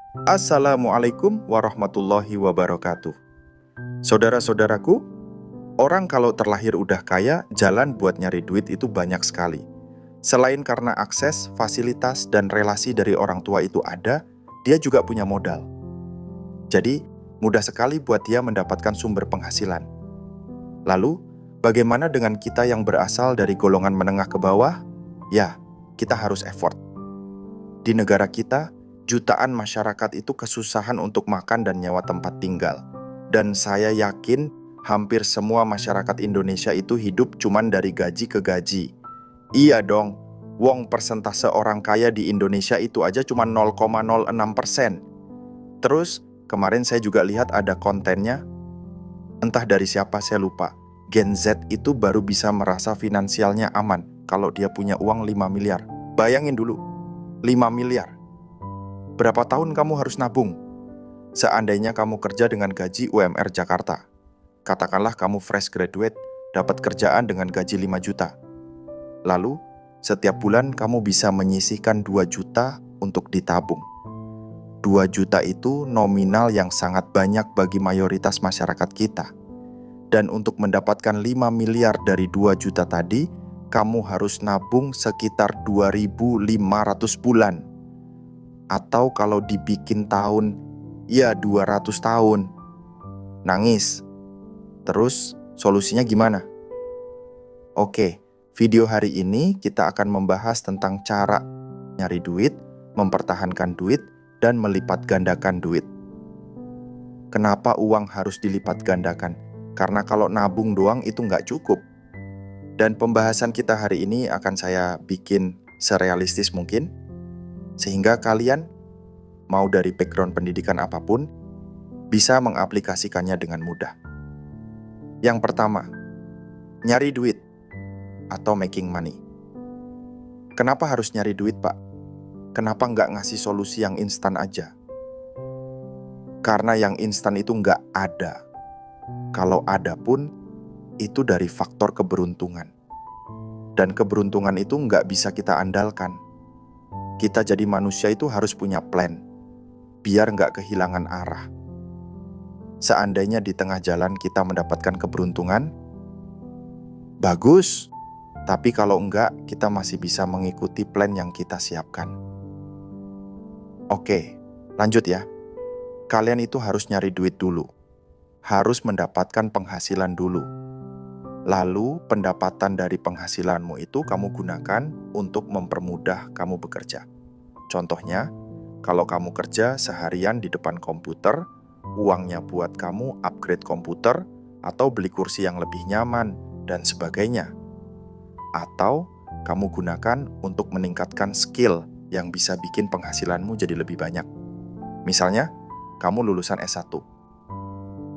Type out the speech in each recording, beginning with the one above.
Assalamualaikum warahmatullahi wabarakatuh. Saudara-saudaraku, orang kalau terlahir udah kaya, jalan buat nyari duit itu banyak sekali. Selain karena akses, fasilitas, dan relasi dari orang tua itu ada, dia juga punya modal. Jadi, mudah sekali buat dia mendapatkan sumber penghasilan. Lalu, bagaimana dengan kita yang berasal dari golongan menengah ke bawah? Ya, kita harus effort. Di negara kita, jutaan masyarakat itu kesusahan untuk makan dan nyewa tempat tinggal. Dan saya yakin hampir semua masyarakat Indonesia itu hidup cuman dari gaji ke gaji. Iya dong, wong persentase orang kaya di Indonesia itu aja cuma 0,06%. Terus, kemarin saya juga lihat ada kontennya, entah dari siapa saya lupa. Gen Z itu baru bisa merasa finansialnya aman kalau dia punya uang 5 miliar. Bayangin dulu, 5 miliar. Berapa tahun kamu harus nabung? Seandainya kamu kerja dengan gaji UMR Jakarta. Katakanlah kamu fresh graduate, dapat kerjaan dengan gaji 5 juta. Lalu, setiap bulan kamu bisa menyisihkan 2 juta untuk ditabung. 2 juta itu nominal yang sangat banyak bagi mayoritas masyarakat kita. Dan untuk mendapatkan 5 miliar dari 2 juta tadi, kamu harus nabung sekitar 2.500 bulan. Atau kalau dibikin tahun, ya 200 tahun. Nangis. Terus, solusinya gimana? Oke, video hari ini kita akan membahas tentang cara nyari duit, mempertahankan duit, dan melipat gandakan duit. Kenapa uang harus dilipat gandakan? Karena kalau nabung doang itu nggak cukup. Dan pembahasan kita hari ini akan saya bikin serealistis mungkin, sehingga kalian, mau dari background pendidikan apapun, bisa mengaplikasikannya dengan mudah. Yang pertama, nyari duit atau making money. Kenapa harus nyari duit, Pak? Kenapa nggak ngasih solusi yang instan aja? Karena yang instan itu nggak ada. Kalau ada pun, itu dari faktor keberuntungan. Dan keberuntungan itu nggak bisa kita andalkan. Kita jadi manusia itu harus punya plan, biar nggak kehilangan arah. Seandainya di tengah jalan kita mendapatkan keberuntungan, bagus. Tapi kalau enggak, kita masih bisa mengikuti plan yang kita siapkan. Oke, lanjut ya. Kalian itu harus nyari duit dulu. Harus mendapatkan penghasilan dulu. Lalu, pendapatan dari penghasilanmu itu kamu gunakan untuk mempermudah kamu bekerja. Contohnya, kalau kamu kerja seharian di depan komputer, uangnya buat kamu upgrade komputer atau beli kursi yang lebih nyaman dan sebagainya. Atau kamu gunakan untuk meningkatkan skill yang bisa bikin penghasilanmu jadi lebih banyak. Misalnya, kamu lulusan S1,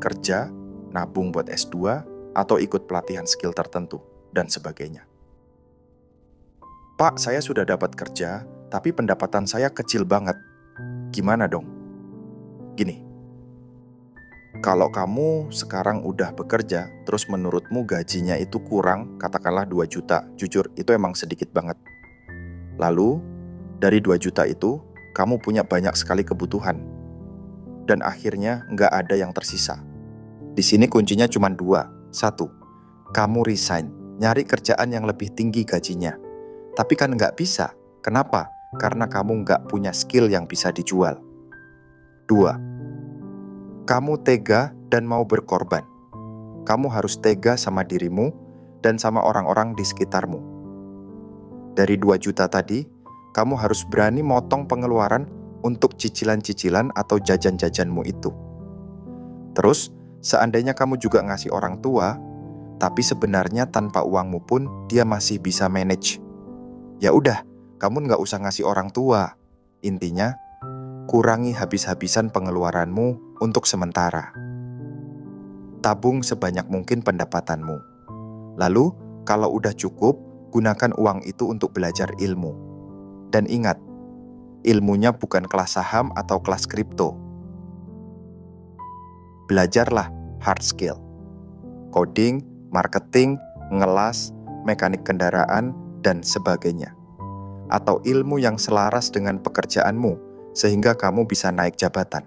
kerja, nabung buat S2, atau ikut pelatihan skill tertentu, dan sebagainya. Pak, saya sudah dapat kerja, tapi pendapatan saya kecil banget. Gimana dong? Gini, kalau kamu sekarang udah bekerja, terus menurutmu gajinya itu kurang, katakanlah 2 juta, jujur itu emang sedikit banget. Lalu, dari 2 juta itu, kamu punya banyak sekali kebutuhan. Dan akhirnya nggak ada yang tersisa. Di sini kuncinya cuma 2. 1, kamu resign, nyari kerjaan yang lebih tinggi gajinya. Tapi kan nggak bisa. Kenapa? Karena kamu nggak punya skill yang bisa dijual. 2, kamu tega dan mau berkorban. Kamu harus tega sama dirimu dan sama orang-orang di sekitarmu. Dari 2 juta tadi, kamu harus berani motong pengeluaran untuk cicilan-cicilan atau jajan-jajanmu itu. Terus, seandainya kamu juga ngasih orang tua, tapi sebenarnya tanpa uangmu pun dia masih bisa manage. Ya udah, kamu nggak usah ngasih orang tua. Intinya, kurangi habis-habisan pengeluaranmu untuk sementara. Tabung sebanyak mungkin pendapatanmu. Lalu, kalau udah cukup, gunakan uang itu untuk belajar ilmu. Dan ingat, ilmunya bukan kelas saham atau kelas kripto. Belajarlah hard skill. Coding, marketing, ngelas, mekanik kendaraan, dan sebagainya. Atau ilmu yang selaras dengan pekerjaanmu, sehingga kamu bisa naik jabatan.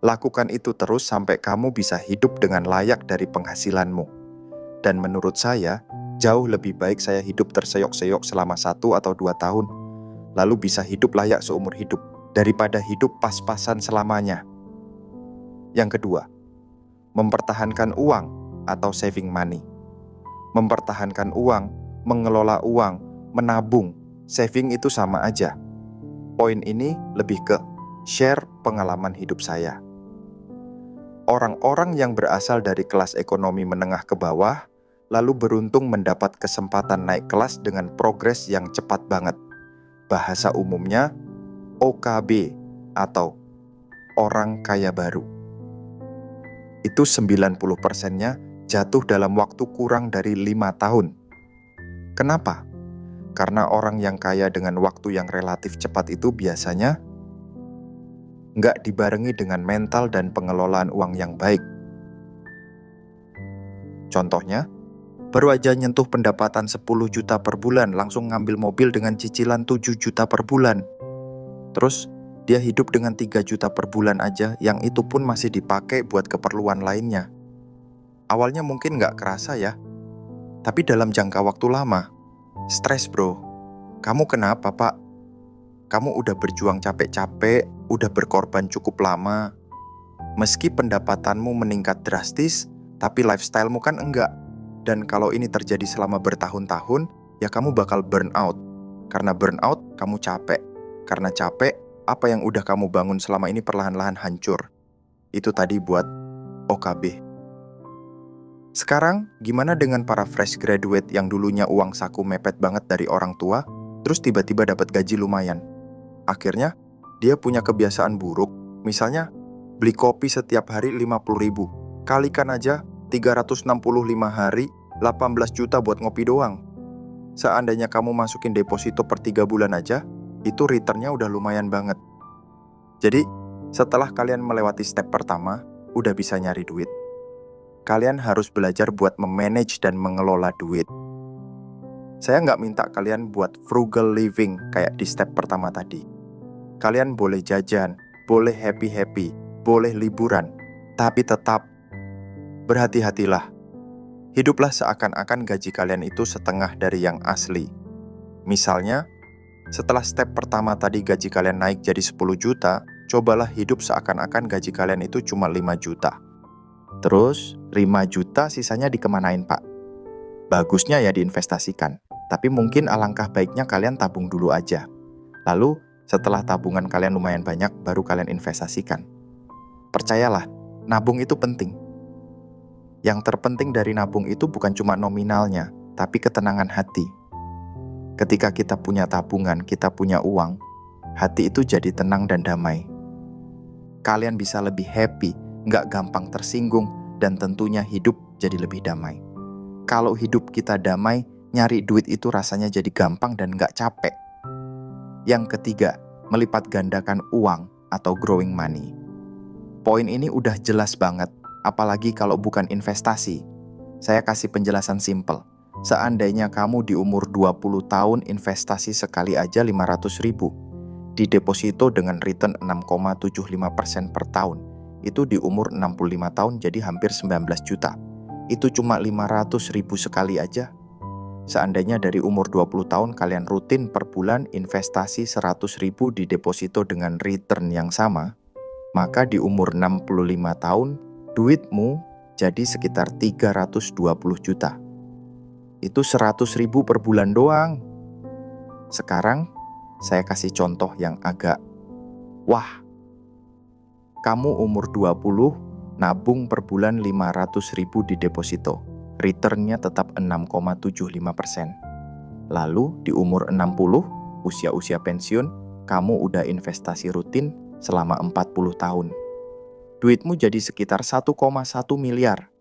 Lakukan itu terus sampai kamu bisa hidup dengan layak dari penghasilanmu. Dan menurut saya, jauh lebih baik saya hidup terseok-seok selama 1 atau 2 tahun, lalu bisa hidup layak seumur hidup, daripada hidup pas-pasan selamanya. Yang kedua, mempertahankan uang atau saving money. Mempertahankan uang, mengelola uang, menabung, saving itu sama aja. Poin ini lebih ke share pengalaman hidup saya. Orang-orang yang berasal dari kelas ekonomi menengah ke bawah, lalu beruntung mendapat kesempatan naik kelas dengan progres yang cepat banget. Bahasa umumnya OKB atau orang kaya baru. Itu 90%-nya jatuh dalam waktu kurang dari 5 tahun. Kenapa? Karena orang yang kaya dengan waktu yang relatif cepat itu biasanya nggak dibarengi dengan mental dan pengelolaan uang yang baik. Contohnya, baru aja nyentuh pendapatan 10 juta per bulan, langsung ngambil mobil dengan cicilan 7 juta per bulan. Terus, dia hidup dengan 3 juta per bulan aja, yang itu pun masih dipakai buat keperluan lainnya. Awalnya mungkin nggak kerasa ya, tapi dalam jangka waktu lama, stres bro. Kamu kenapa pak? Kamu udah berjuang capek-capek, udah berkorban cukup lama. Meski pendapatanmu meningkat drastis, tapi lifestyle-mu kan enggak. Dan kalau ini terjadi selama bertahun-tahun, ya kamu bakal burn out. Karena burn out, kamu capek. Karena capek, apa yang udah kamu bangun selama ini perlahan-lahan hancur. Itu tadi buat OKB. Sekarang, gimana dengan para fresh graduate yang dulunya uang saku mepet banget dari orang tua, terus tiba-tiba dapat gaji lumayan? Akhirnya, dia punya kebiasaan buruk, misalnya beli kopi setiap hari 50.000. Kalikan aja 365 hari, 18 juta buat ngopi doang. Seandainya kamu masukin deposito per 3 bulan aja, itu returnnya udah lumayan banget. Jadi, setelah kalian melewati step pertama, udah bisa nyari duit. Kalian harus belajar buat memanage dan mengelola duit. Saya nggak minta kalian buat frugal living kayak di step pertama tadi. Kalian boleh jajan, boleh happy-happy, boleh liburan, tapi tetap berhati-hatilah. Hiduplah seakan-akan gaji kalian itu setengah dari yang asli. Misalnya, setelah step pertama tadi gaji kalian naik jadi 10 juta, cobalah hidup seakan-akan gaji kalian itu cuma 5 juta. Terus, 5 juta sisanya dikemanain pak? Bagusnya ya diinvestasikan, tapi mungkin alangkah baiknya kalian tabung dulu aja. Lalu, setelah tabungan kalian lumayan banyak, baru kalian investasikan. Percayalah, nabung itu penting. Yang terpenting dari nabung itu bukan cuma nominalnya, tapi ketenangan hati. Ketika kita punya tabungan, kita punya uang, hati itu jadi tenang dan damai. Kalian bisa lebih happy, nggak gampang tersinggung, dan tentunya hidup jadi lebih damai. Kalau hidup kita damai, nyari duit itu rasanya jadi gampang dan nggak capek. Yang ketiga, melipat gandakan uang atau growing money. Poin ini udah jelas banget, apalagi kalau bukan investasi. Saya kasih penjelasan simple. Seandainya kamu di umur 20 tahun investasi sekali aja 500.000, di deposito dengan return 6,75% per tahun, itu di umur 65 tahun jadi hampir 19 juta. Itu cuma 500.000 sekali aja. Seandainya dari umur 20 tahun kalian rutin per bulan investasi 100.000 di deposito dengan return yang sama, maka di umur 65 tahun, duitmu jadi sekitar 320 juta. Itu 100.000 per bulan doang. Sekarang, saya kasih contoh yang agak, wah, kamu umur 20, nabung per bulan 500.000 di deposito. Returnnya tetap 6,75%. Lalu di umur 60, usia-usia pensiun, kamu udah investasi rutin selama 40 tahun. Duitmu jadi sekitar 1,1 miliar.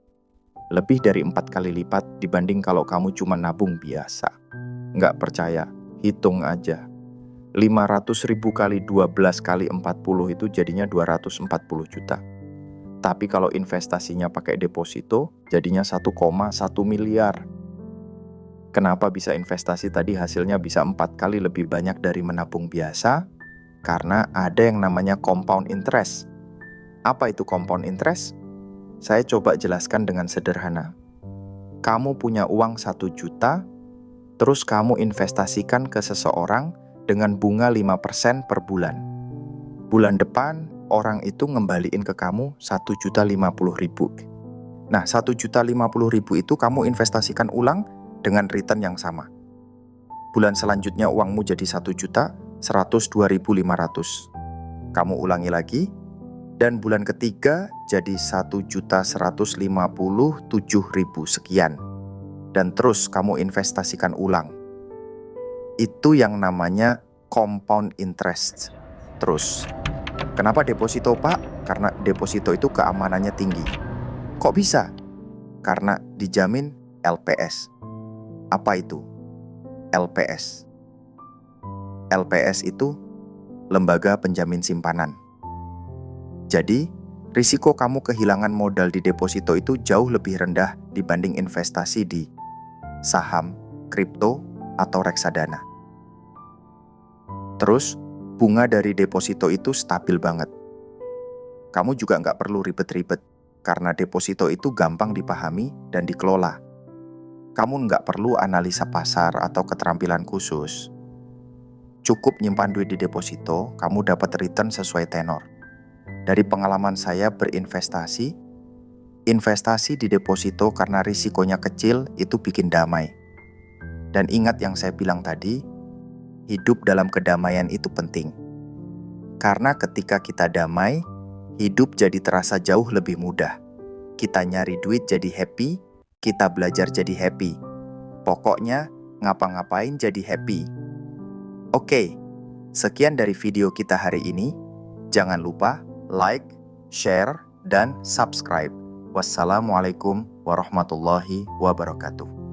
Lebih dari 4 kali lipat dibanding kalau kamu cuma nabung biasa. Nggak percaya? Hitung aja. 500.000 kali 12 kali 40 itu jadinya 240 juta. Tapi kalau investasinya pakai deposito, jadinya 1,1 miliar. Kenapa bisa investasi tadi hasilnya bisa 4 kali lebih banyak dari menabung biasa? Karena ada yang namanya compound interest. Apa itu compound interest? Saya coba jelaskan dengan sederhana. Kamu punya uang 1 juta, terus kamu investasikan ke seseorang dengan bunga 5% per bulan. Bulan depan, orang itu ngembaliin ke kamu 1.050.000. Nah, 1.050.000 itu kamu investasikan ulang dengan return yang sama. Bulan selanjutnya uangmu jadi 1.102.500. Kamu ulangi lagi, dan bulan ketiga jadi 1.157.000 sekian. Dan terus kamu investasikan ulang. Itu yang namanya compound interest. Terus, kenapa deposito, Pak? Karena deposito itu keamanannya tinggi. Kok bisa? Karena dijamin LPS. Apa itu? LPS. LPS itu lembaga penjamin simpanan. Jadi, risiko kamu kehilangan modal di deposito itu jauh lebih rendah dibanding investasi di saham, kripto, atau reksadana. Terus, bunga dari deposito itu stabil banget. Kamu juga nggak perlu ribet-ribet, karena deposito itu gampang dipahami dan dikelola. Kamu nggak perlu analisa pasar atau keterampilan khusus. Cukup nyimpan duit di deposito, kamu dapat return sesuai tenor. Dari pengalaman saya berinvestasi, investasi di deposito karena risikonya kecil itu bikin damai. Dan ingat yang saya bilang tadi, hidup dalam kedamaian itu penting. Karena ketika kita damai, hidup jadi terasa jauh lebih mudah. Kita nyari duit jadi happy, kita belajar jadi happy. Pokoknya, ngapa-ngapain jadi happy. Oke, sekian dari video kita hari ini. Jangan lupa like, share, dan subscribe. Wassalamualaikum warahmatullahi wabarakatuh.